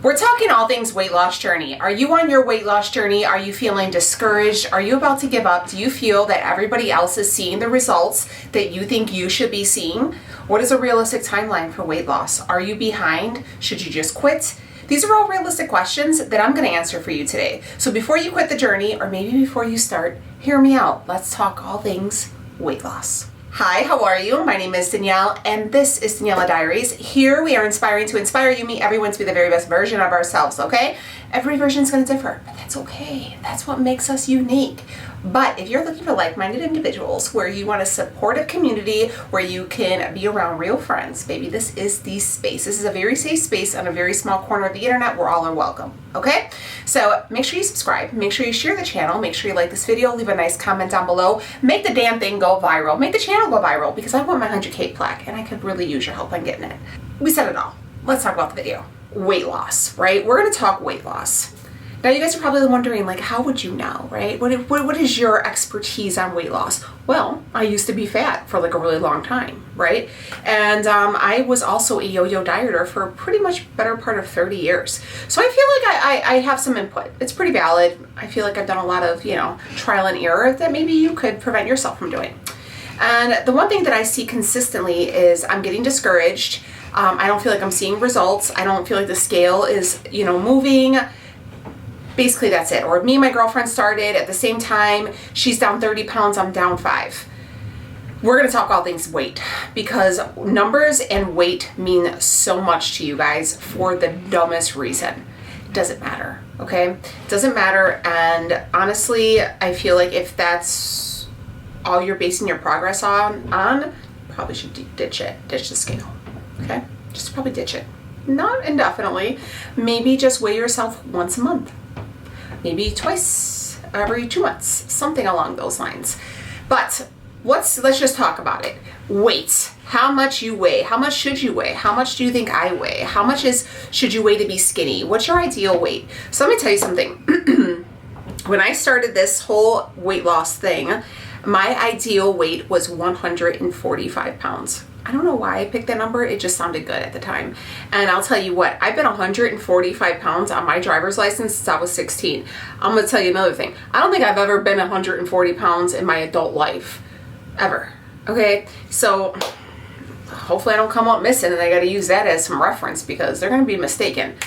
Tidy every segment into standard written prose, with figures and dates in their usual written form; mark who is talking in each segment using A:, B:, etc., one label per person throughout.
A: We're talking all things weight loss journey. Are you on your weight loss journey? Are you feeling discouraged? Are you about to give up? Do you feel that everybody else is seeing the results that you think you should be seeing? What is a realistic timeline for weight loss? Are you behind? Should you just quit? These are all realistic questions that I'm going to answer for you today. So before you quit the journey, or maybe before you start, hear me out. Let's talk all things weight loss. Hi, how are you? My name is Danielle, and this is Daniela Diaries. Here we are inspiring to inspire you, me, everyone to be the very best version of ourselves, okay? Every version is going to differ, but that's okay. That's what makes us unique. But if you're looking for like-minded individuals where you want a supportive community, where you can be around real friends, baby, this is the space. This is a very safe space on a very small corner of the internet where all are welcome, okay? So make sure you subscribe, make sure you share the channel, make sure you like this video, leave a nice comment down below, make the damn thing go viral, make the channel go viral, because I want my 100K plaque and I could really use your help on getting it. We said it all. Let's talk about the video. Weight loss, right? We're gonna talk weight loss. Now you guys are probably wondering, like, how would you know, right? What is your expertise on weight loss? Well, I used to be fat for like a really long time, right? And I was also a yo-yo dieter for pretty much better part of 30 years. So I feel like I have some input. It's pretty valid. I feel like I've done a lot of, trial and error that maybe you could prevent yourself from doing. And the one thing that I see consistently is I'm getting discouraged. I don't feel like I'm seeing results. I don't feel like the scale is, moving. Basically, that's it. Or me and my girlfriend started at the same time. She's down 30 pounds, I'm down 5. We're going to talk all things weight because numbers and weight mean so much to you guys for the dumbest reason. It doesn't matter, okay? It doesn't matter. And honestly, I feel like if that's all you're basing your progress on probably should ditch it. Ditch the scale, okay? Just probably ditch it. Not indefinitely. Maybe just weigh yourself once a month. Maybe twice every 2 months, something along those lines. But let's just talk about it. Weight, how much you weigh, how much should you weigh, how much do you think I weigh, how much should you weigh to be skinny, what's your ideal weight? So let me tell you something. When I started this whole weight loss thing, my ideal weight was 145 pounds. I don't know why I picked that number. It just sounded good at the time. And I'll tell you what, I've been 145 pounds on my driver's license since I was 16. I'm going to tell you another thing. I don't think I've ever been 140 pounds in my adult life. Ever. Okay? So hopefully I don't come up missing and I got to use that as some reference because they're going to be mistaken.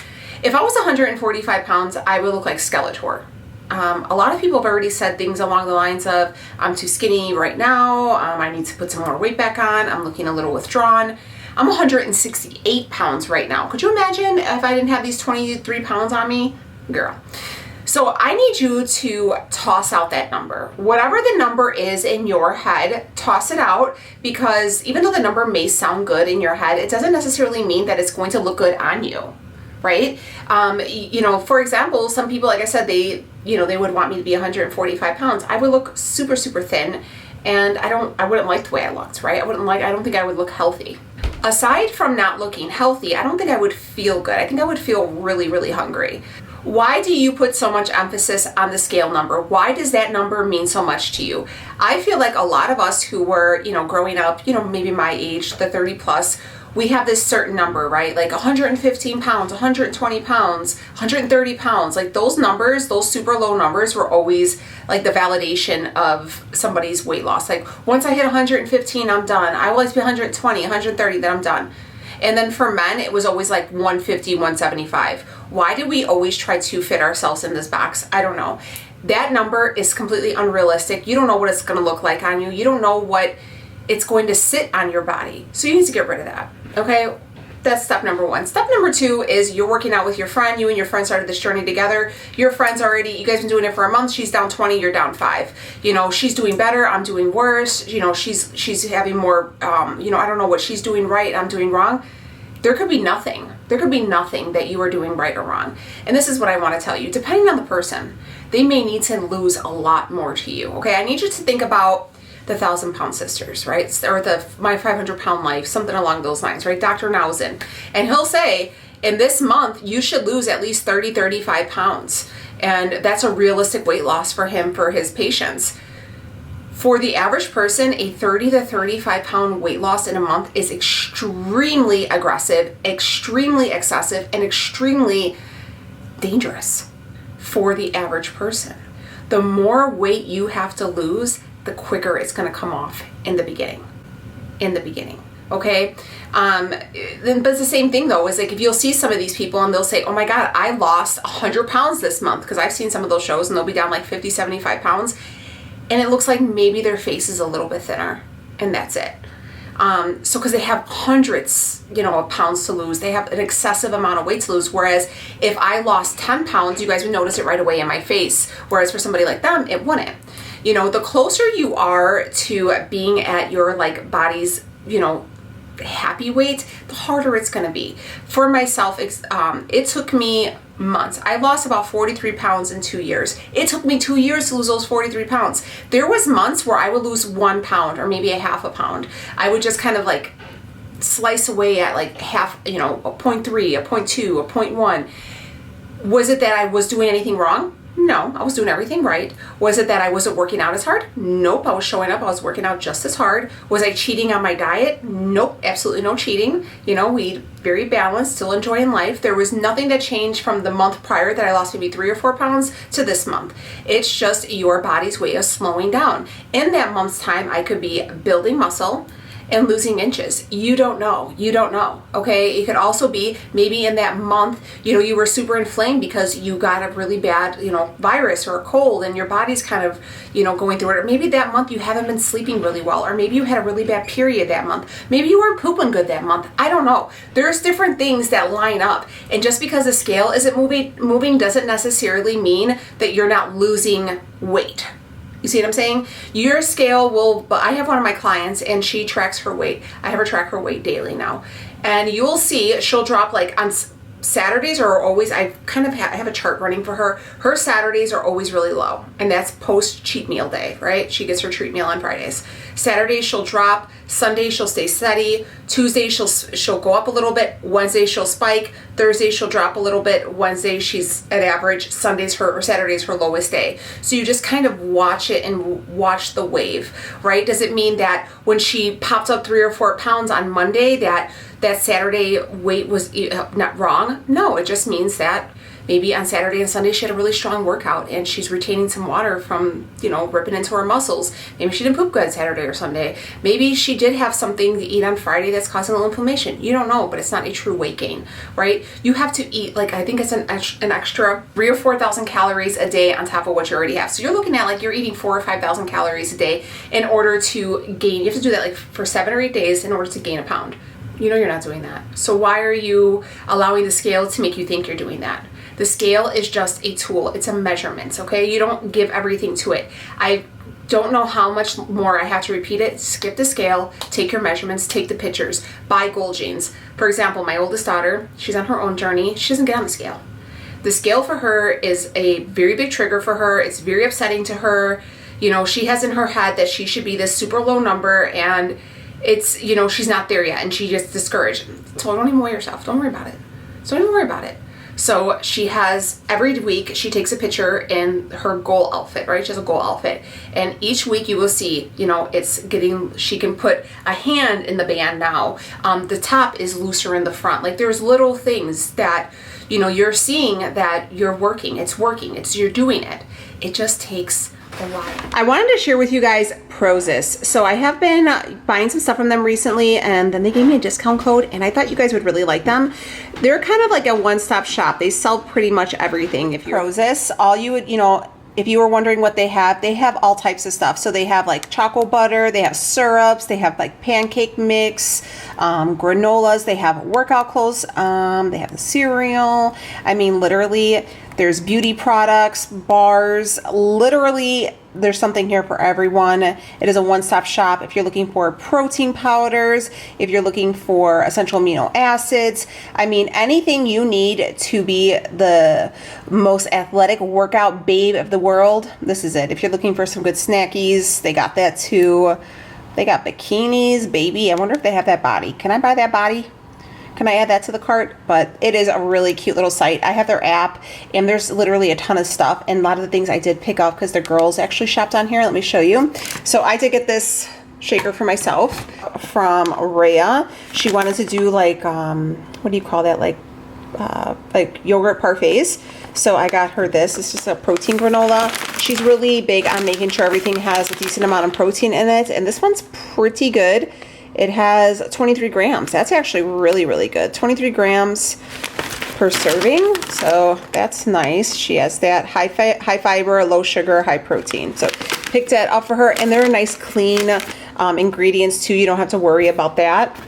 A: If I was 145 pounds, I would look like Skeletor. A lot of people have already said things along the lines of, I'm too skinny right now, I need to put some more weight back on, I'm looking a little withdrawn. I'm 168 pounds right now. Could you imagine if I didn't have these 23 pounds on me? Girl. So I need you to toss out that number. Whatever the number is in your head, toss it out, because even though the number may sound good in your head, it doesn't necessarily mean that it's going to look good on you. Right? For example, some people, like I said, they would want me to be 145 pounds. I would look super, super thin, and I wouldn't like the way I looked, right? I don't think I would look healthy. Aside from not looking healthy, I don't think I would feel good. I think I would feel really, really hungry. Why do you put so much emphasis on the scale number? Why does that number mean so much to you? I feel like a lot of us who were, growing up, maybe my age, the 30 plus, we have this certain number, right? Like 115 pounds, 120 pounds, 130 pounds. Like those numbers, those super low numbers were always like the validation of somebody's weight loss. Like once I hit 115, I'm done. I would like to be 120, 130, then I'm done. And then for men, it was always like 150, 175. Why did we always try to fit ourselves in this box? I don't know. That number is completely unrealistic. You don't know what it's going to look like on you. You don't know what it's going to sit on your body. So you need to get rid of that. Okay, that's step number 1. Step number 2 is you're working out with your friend. You and your friend started this journey together. Your friend's you guys been doing it for a month. She's down 20, you're down 5. She's doing better, I'm doing worse. She's having more, I don't know what she's doing right, I'm doing wrong. There could be nothing. There could be nothing that you are doing right or wrong. And this is what I want to tell you. Depending on the person, they may need to lose a lot more to you. Okay, I need you to think about the 1,000-pound sisters, right? Or my 500-pound life, something along those lines, right? Dr. Nausen. And he'll say, in this month, you should lose at least 30, 35 pounds. And that's a realistic weight loss for him, for his patients. For the average person, a 30 to 35 pound weight loss in a month is extremely aggressive, extremely excessive, and extremely dangerous for the average person. The more weight you have to lose, the quicker it's going to come off in the beginning. Okay. But it's the same thing though, is like if you'll see some of these people and they'll say, oh my God, I lost 100 pounds this month, because I've seen some of those shows and they'll be down like 50, 75 pounds. And it looks like maybe their face is a little bit thinner, and that's it. So because they have hundreds, of pounds to lose, they have an excessive amount of weight to lose. Whereas if I lost 10 pounds, you guys would notice it right away in my face. Whereas for somebody like them, it wouldn't. The closer you are to being at your like body's, happy weight, the harder it's going to be. For myself, it took me months. I lost about 43 pounds in 2 years. It took me 2 years to lose those 43 pounds. There was months where I would lose 1 pound or maybe a half a pound. I would just kind of like slice away at like half, a 0.3, a 0.2, a 0.1. Was it that I was doing anything wrong? No, I was doing everything right. Was it that I wasn't working out as hard? Nope, I was showing up. I was working out just as hard. Was I cheating on my diet? Nope, absolutely no cheating. We eat very balanced, still enjoying life. There was nothing that changed from the month prior that I lost maybe 3 or 4 pounds to this month. It's just your body's way of slowing down. In that month's time, I could be building muscle and losing inches. You don't know, okay? It could also be maybe in that month, you were super inflamed because you got a really bad, virus or a cold and your body's kind of, going through it. Or maybe that month you haven't been sleeping really well, or maybe you had a really bad period that month. Maybe you weren't pooping good that month. I don't know. There's different things that line up. And just because the scale isn't moving doesn't necessarily mean that you're not losing weight. You see what I'm saying? Your scale will, I have one of my clients and she tracks her weight. I have her track her weight daily now. And you'll see she'll drop like on Saturdays are always, I have a chart running for her. Her Saturdays are always really low. And that's post cheat meal day, right? She gets her treat meal on Fridays. Saturdays she'll drop. Sunday she'll stay steady. Tuesday she'll go up a little bit. Wednesday she'll spike. Thursday she'll drop a little bit. Wednesday she's at average. Saturday's her lowest day. So you just kind of watch it and watch the wave, right? Does it mean that when she popped up 3 or 4 pounds on Monday that Saturday weight was not wrong? No, it just means that maybe on Saturday and Sunday she had a really strong workout and she's retaining some water from, ripping into her muscles. Maybe she didn't poop good Saturday or Sunday. Maybe she did have something to eat on Friday that's causing a little inflammation. You don't know, but it's not a true weight gain, right? You have to eat, I think it's an extra 3,000 or 4,000 calories a day on top of what you already have. So you're looking at you're eating 4,000 or 5,000 calories a day in order to gain. You have to do that for 7 or 8 days in order to gain a pound. You're not doing that. So why are you allowing the scale to make you think you're doing that? The scale is just a tool. It's a measurement, okay? You don't give everything to it. I don't know how much more I have to repeat it. Skip the scale, take your measurements, take the pictures, buy goal jeans. For example, my oldest daughter, she's on her own journey. She doesn't get on the scale. The scale for her is a very big trigger for her. It's very upsetting to her. She has in her head that she should be this super low number and it's, she's not there yet and she gets discouraged. So don't even weigh yourself. Don't worry about it. So she has, every week she takes a picture in her goal outfit, right? She has a goal outfit. And each week you will see, she can put a hand in the band now. The top is looser in the front. There's little things that, you're seeing that you're working. It's working. You're doing it. It just takes a while. I wanted to share with you guys Prozis. So I have been buying some stuff from them recently and then they gave me a discount code and I thought you guys would really like them. They're kind of like a one-stop shop. They sell pretty much everything. If you're Prozis, all you would, if you were wondering what they have all types of stuff. So they have choco butter, they have syrups, they have pancake mix, granolas, they have workout clothes, they have the cereal. I mean, literally, there's beauty products, bars, literally, there's something here for everyone. It is a one-stop shop. If you're looking for protein powders, if you're looking for essential amino acids, I mean, anything you need to be the most athletic workout babe of the world, this is it. If you're looking for some good snackies, they got that too. They got bikinis, baby. I wonder if they have that body. Can I buy that body?
B: can I add that to the cart? But it is a really cute little site. I have their app, and there's literally a ton of stuff, and a lot of the things I did pick up because the girls actually shopped on here. Let me show you. So I did get this shaker for myself from Rhea. She wanted to do like what do you call that, like yogurt parfaits. So I got her this. It's just a protein granola. She's really big on making sure everything has a decent amount of protein in it, and this one's pretty good. It has 23 grams. That's actually really, really good. 23 grams per serving, so that's nice. She has that high fiber, low sugar, high protein. So picked that up for her, and they're nice, clean ingredients too. You don't have to worry about that.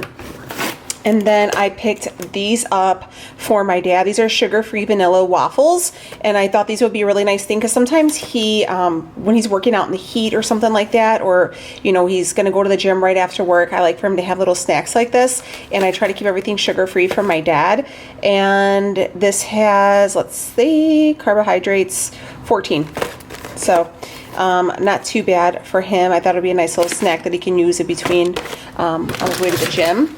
B: And then I picked these up for my dad. These are sugar-free vanilla waffles, and I thought these would be a really nice thing because sometimes he, when he's working out in the heat or something like that, or you know, he's gonna go to the gym right after work, I like for him to have little snacks like this, and I try to keep everything sugar-free for my dad. And this has, let's see, carbohydrates 14. So not too bad for him. I thought it'd be a nice little snack that he can use in between on his way to the gym.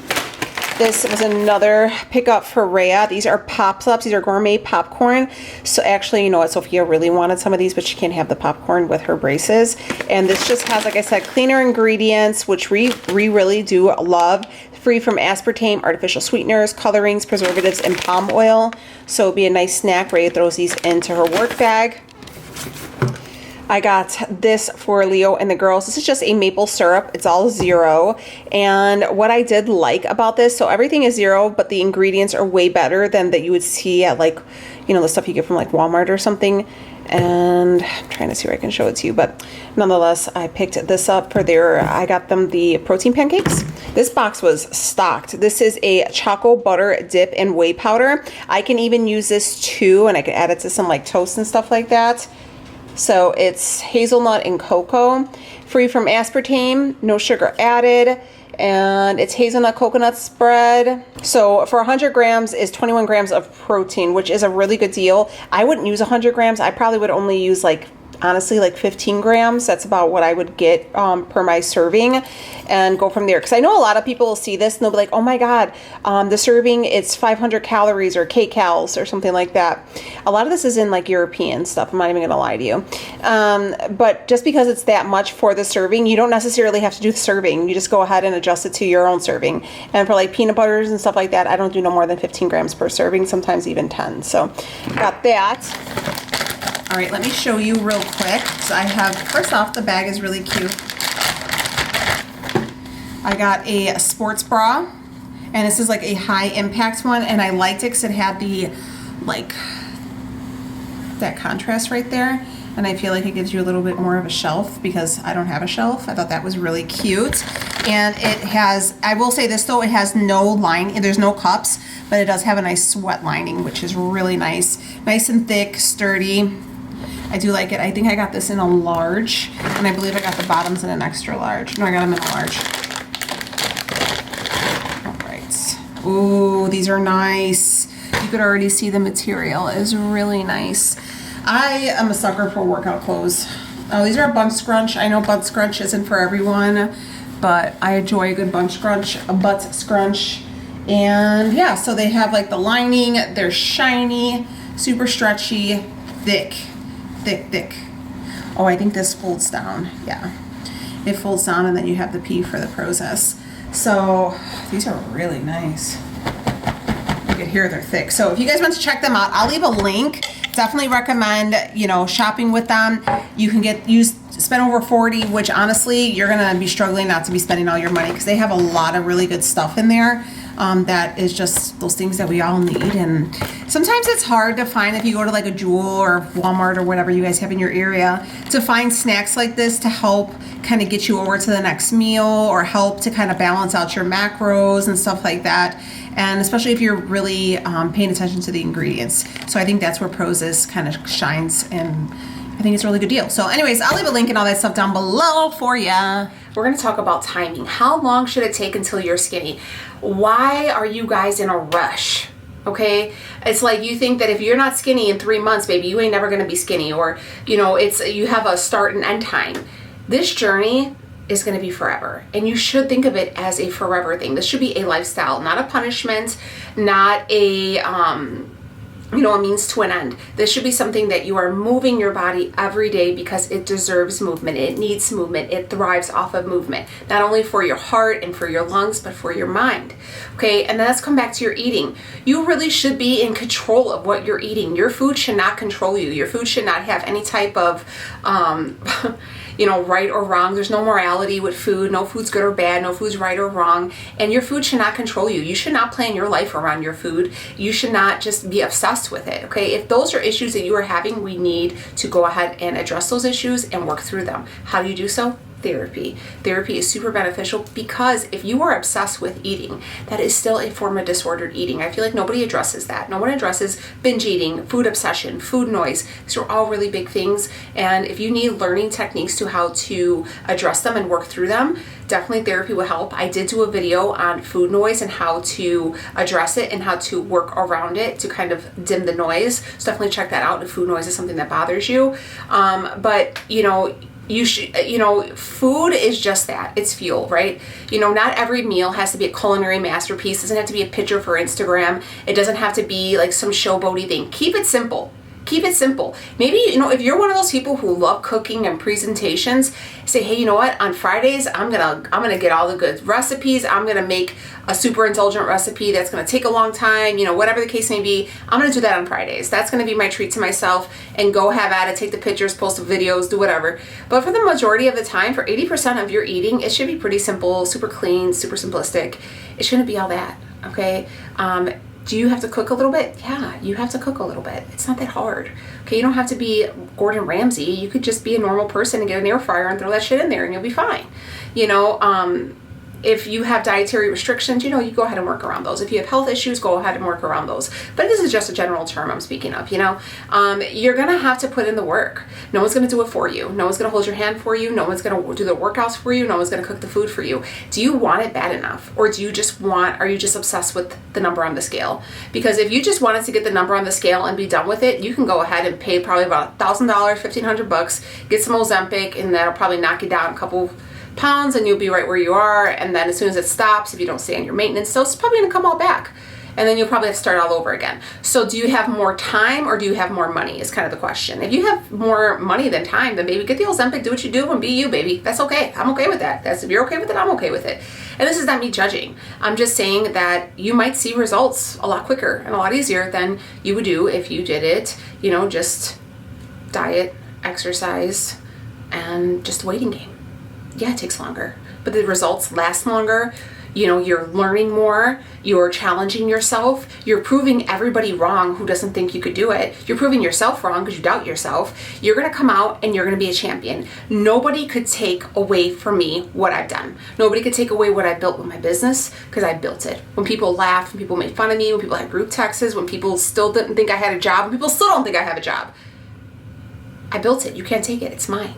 B: This was another pickup for Rhea. These are Pop-Ups. These are gourmet popcorn. So actually, you know what, Sophia really wanted some of these, but she can't have the popcorn with her braces. And this just has, like I said, cleaner ingredients, which we really do love. Free from aspartame, artificial sweeteners, colorings, preservatives, and palm oil. So it'll be a nice snack. Rhea throws these into her work bag. I got this for Leo and the girls. This is just a maple syrup. It's all zero. And what I did like about this, so everything is zero, but the ingredients are way better than that you would see at, like, you know, the stuff you get from like Walmart or something. And I'm trying to see where I can show it to you, but nonetheless, I picked this up for I got them the protein pancakes. This box was stocked. This is a choco butter dip and whey powder. I can even use this too, and I can add it to some like toast and stuff like that. So it's hazelnut and cocoa, free from aspartame, no sugar added, and it's hazelnut coconut spread. So for 100 grams is 21 grams of protein, which is a really good deal. I wouldn't use 100 grams. I probably would only use, like, honestly, like 15 grams. That's about what I would get per my serving, and go from there. Because I know a lot of people will see this and they'll be like, oh my God, the serving, it's 500 calories or kcals or something like that. A lot of this is in like European stuff. I'm not even going to lie to you. But just because it's that much for the serving, you don't necessarily have to do the serving. You just go ahead and adjust it to your own serving. And for like peanut butters and stuff like that, I don't do no more than 15 grams per serving, sometimes even 10. So got that. All right, let me show you real quick. So I have, first off, the bag is really cute. I got a sports bra, and this is like a high impact one, and I liked it because it had the, like, that contrast right there, and I feel like it gives you a little bit more of a shelf because I don't have a shelf. I thought that was really cute. And it has, I will say this though, it has no lining, there's no cups, but it does have a nice sweat lining, which is really nice. Nice and thick, sturdy. I do like it. I think I got this in a large, and I believe I got the bottoms in an extra large. No, I got them in a large. All right. Ooh, these are nice. You could already see the material is really nice. I am a sucker for workout clothes. Oh, these are a butt scrunch. I know butt scrunch isn't for everyone, but I enjoy a good butt scrunch. And yeah, so they have like the lining. They're shiny, super stretchy, thick. Oh, I think this folds down. Yeah, it folds down, and then you have the P for the Prozis. So these are really nice. You can hear they're thick. So if you guys want to check them out, I'll leave a link. Definitely recommend, you know, shopping with them. You can spend over 40, which honestly, you're gonna be struggling not to be spending all your money because they have a lot of really good stuff in there. That is just those things that we all need, and sometimes it's hard to find if you go to like a Jewel or Walmart or whatever you guys have in your area to find snacks like this to help kind of get you over to the next meal or help to kind of balance out your macros and stuff like that, and especially if you're really paying attention to the ingredients. So I think that's where Prozis kind of shines, and I think it's a really good deal. So anyways, I'll leave a link and all that stuff down below for ya.
A: We're going to talk about timing. How long should it take until you're skinny? Why are you guys in a rush? Okay, it's like you think that if you're not skinny in 3 months, baby, you ain't never going to be skinny, or you know, you have a start and end time. This journey is going to be forever. And you should think of it as a forever thing. This should be a lifestyle, not a punishment, not a, a means to an end. This should be something that you are moving your body every day because it deserves movement. It needs movement. It thrives off of movement, not only for your heart and for your lungs, but for your mind. Okay, and then let's come back to your eating. You really should be in control of what you're eating. Your food should not control you. Your food should not have any type of, right or wrong. There's no morality with food. No food's good or bad. No food's right or wrong. And your food should not control you. You should not plan your life around your food. You should not just be obsessed with it. Okay, if those are issues that you are having, we need to go ahead and address those issues and work through them. How do you do so? Therapy. Therapy is super beneficial because if you are obsessed with eating, that is still a form of disordered eating. I feel like nobody addresses that. No one addresses binge eating, food obsession, food noise. These are all really big things. And if you need learning techniques to how to address them and work through them, definitely therapy will help. I did do a video on food noise and how to address it and how to work around it to kind of dim the noise. So definitely check that out if food noise is something that bothers you. You should, food is just that. It's fuel, right? Not every meal has to be a culinary masterpiece. It doesn't have to be a picture for Instagram. It doesn't have to be like some showboaty thing. Keep it simple. Keep it simple. Maybe, if you're one of those people who love cooking and presentations, say, hey, you know what? On Fridays, I'm gonna get all the good recipes. I'm gonna make a super indulgent recipe that's gonna take a long time, whatever the case may be. I'm gonna do that on Fridays. That's gonna be my treat to myself, and go have at it, take the pictures, post the videos, do whatever. But for the majority of the time, for 80% of your eating, it should be pretty simple, super clean, super simplistic. It shouldn't be all that, okay? Do you have to cook a little bit? Yeah, you have to cook a little bit. It's not that hard. Okay, you don't have to be Gordon Ramsay. You could just be a normal person and get an air fryer and throw that shit in there and you'll be fine. If you have dietary restrictions, you go ahead and work around those. If you have health issues, go ahead and work around those. But this is just a general term I'm speaking of, You're going to have to put in the work. No one's going to do it for you. No one's going to hold your hand for you. No one's going to do the workouts for you. No one's going to cook the food for you. Do you want it bad enough? Or are you just obsessed with the number on the scale? Because if you just wanted to get the number on the scale and be done with it, you can go ahead and pay probably about $1,000, $1,500, get some Ozempic, and that'll probably knock you down a couple pounds and you'll be right where you are. And then as soon as it stops, if you don't stay on your maintenance dose, it's probably going to come all back. And then you'll probably have to start all over again. So do you have more time or do you have more money is kind of the question. If you have more money than time, then baby, get the Ozempic, do what you do and be you, baby. That's okay. I'm okay with that. If you're okay with it, I'm okay with it. And this is not me judging. I'm just saying that you might see results a lot quicker and a lot easier than you would do if you did it, just diet, exercise, and just a waiting game. Yeah, it takes longer, but the results last longer. You're learning more, you're challenging yourself, you're proving everybody wrong who doesn't think you could do it. You're proving yourself wrong because you doubt yourself. You're going to come out and you're going to be a champion. Nobody could take away from me what I've done. Nobody could take away what I built with my business because I built it. When people laughed, when people made fun of me, when people had group texts, when people still didn't think I had a job, when people still don't think I have a job, I built it. You can't take it. It's mine.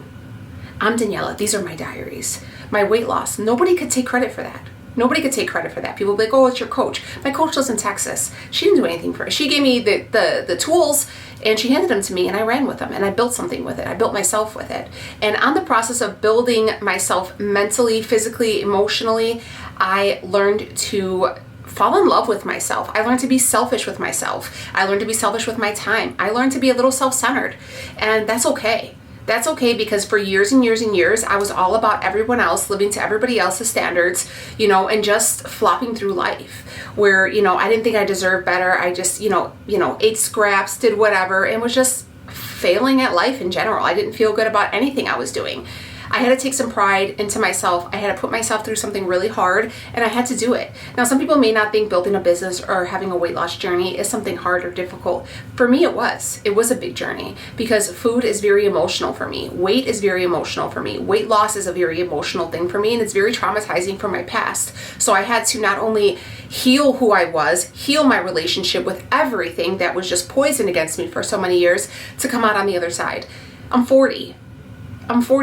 A: I'm Daniela. These are my diaries. My weight loss. Nobody could take credit for that. Nobody could take credit for that. People will be like, oh, it's your coach. My coach lives in Texas. She didn't do anything for it. She gave me the tools and she handed them to me and I ran with them and I built something with it. I built myself with it. And on the process of building myself mentally, physically, emotionally, I learned to fall in love with myself. I learned to be selfish with myself. I learned to be selfish with my time. I learned to be a little self-centered. And that's okay. That's okay because for years and years and years, I was all about everyone else, living to everybody else's standards, and just flopping through life where, I didn't think I deserved better. I just, ate scraps, did whatever, and was just failing at life in general. I didn't feel good about anything I was doing. I had to take some pride into myself. I had to put myself through something really hard and I had to do it. Now, some people may not think building a business or having a weight loss journey is something hard or difficult. For me, it was. It was a big journey because food is very emotional for me. Weight is very emotional for me. Weight loss is a very emotional thing for me and it's very traumatizing from my past. So I had to not only heal who I was, heal my relationship with everything that was just poison against me for so many years to come out on the other side. I'm 40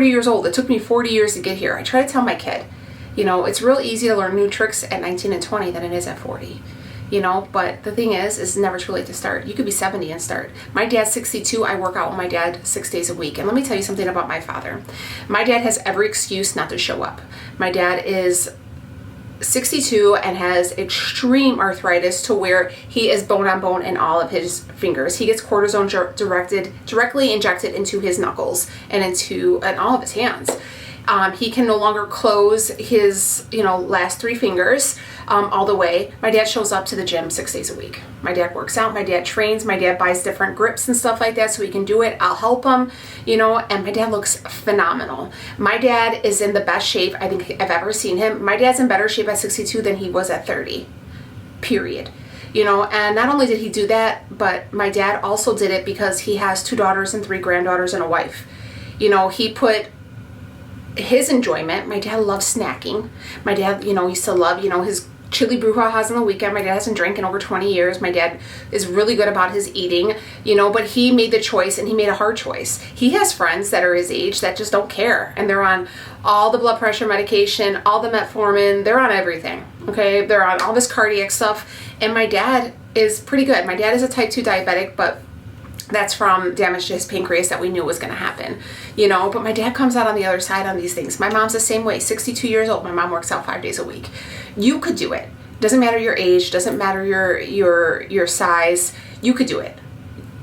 A: years old. It took me 40 years to get here. I try to tell my kid, it's real easy to learn new tricks at 19 and 20 than it is at 40. you know, but the thing is it's never too late to start. You could be 70 and start. My dad's 62. I work out with my dad 6 days a week. And let me tell you something about my father. My dad has every excuse not to show up. My dad is 62 and has extreme arthritis to where he is bone on bone in all of his fingers. He gets cortisone directly injected into his knuckles and all of his hands. He can no longer close his, last 3 fingers all the way. My dad shows up to the gym 6 days a week. My dad works out. My dad trains. My dad buys different grips and stuff like that so he can do it. I'll help him, and my dad looks phenomenal. My dad is in the best shape I think I've ever seen him. My dad's in better shape at 62 than he was at 30, period. And not only did he do that, but my dad also did it because he has 2 daughters and 3 granddaughters and a wife. He put his enjoyment. My dad loves snacking. My dad, used to love, his chili brouhaha's on the weekend. My dad hasn't drank in over 20 years. My dad is really good about his eating, but he made the choice, and he made a hard choice. He has friends that are his age that just don't care, and they're on all the blood pressure medication, all the metformin, they're on everything, okay? They're on all this cardiac stuff, and my dad is pretty good. My dad is a type 2 diabetic, but that's from damage to his pancreas that we knew was going to happen, but my dad comes out on the other side on these things. My mom's the same way, 62 years old. My mom works out 5 days a week. You could do it. Doesn't matter your age, doesn't matter your size. You could do it.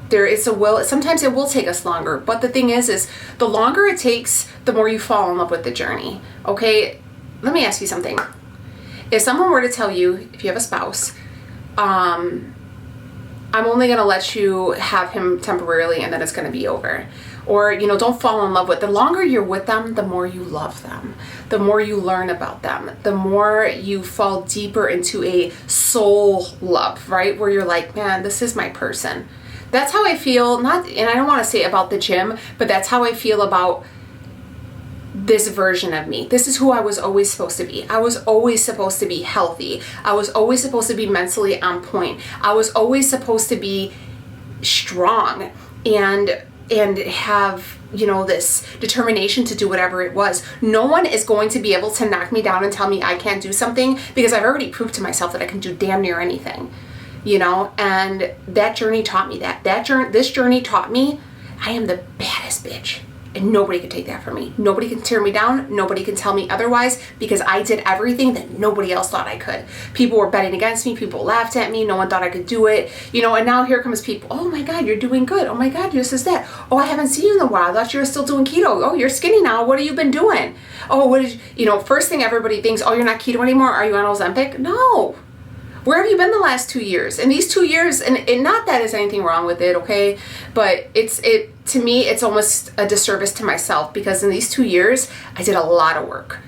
A: There is a will. Sometimes it will take us longer, but the thing is the longer it takes, the more you fall in love with the journey. Okay, let me ask you something. If someone were to tell you, if you have a spouse, I'm only going to let you have him temporarily and then it's going to be over. Or, don't fall in love with. The longer you're with them, the more you love them. The more you learn about them. The more you fall deeper into a soul love, right? Where you're like, man, this is my person. That's how I feel. And I don't want to say about the gym, but that's how I feel about this version of me. This is who I was always supposed to be. I was always supposed to be healthy. I was always supposed to be mentally on point. I was always supposed to be strong and have, this determination to do whatever it was. No one is going to be able to knock me down and tell me I can't do something because I've already proved to myself that I can do damn near anything, and that journey taught me that. This journey taught me I am the baddest bitch. And nobody can take that from me. Nobody can tear me down. Nobody can tell me otherwise because I did everything that nobody else thought I could. People were betting against me. People laughed at me. No one thought I could do it. And now here comes people. Oh my God, you're doing good. Oh my God, this is that. Oh, I haven't seen you in a while. I thought you were still doing keto. Oh, you're skinny now. What have you been doing? Oh, what did you, first thing everybody thinks, oh, you're not keto anymore. Are you on Ozempic? No. Where have you been the last 2 years? And these 2 years, and not that there's anything wrong with it, okay? But to me, it's almost a disservice to myself because in these 2 years, I did a lot of work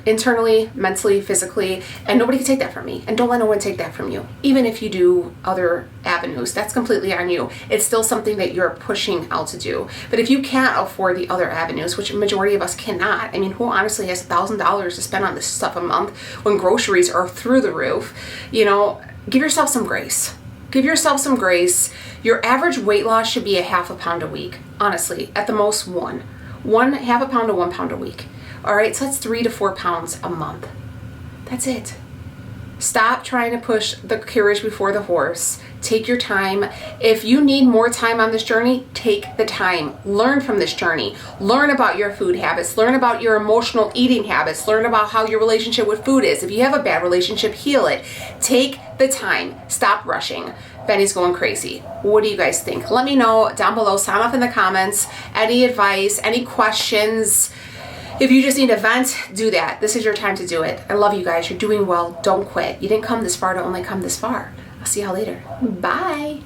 A: internally, mentally, physically, and nobody can take that from me. And don't let no one take that from you. Even if you do other avenues, that's completely on you. It's still something that you're pushing out to do. But if you can't afford the other avenues, which a majority of us cannot, I mean, who honestly has $1,000 to spend on this stuff a month when groceries are through the roof? Give yourself some grace. Give yourself some grace. Your average weight loss should be a half a pound a week. Honestly, at the most half a pound to 1 pound a week. All right, so that's 3 to 4 pounds a month. That's it. Stop trying to push the carriage before the horse. Take your time. If you need more time on this journey, take the time. Learn from this journey. Learn about your food habits. Learn about your emotional eating habits. Learn about how your relationship with food is. If you have a bad relationship, heal it. Take the time. Stop rushing. Benny's going crazy. What do you guys think? Let me know down below. Sound off in the comments. Any advice, any questions. If you just need a vent, do that. This is your time to do it. I love you guys. You're doing well. Don't quit. You didn't come this far to only come this far. I'll see y'all later. Bye.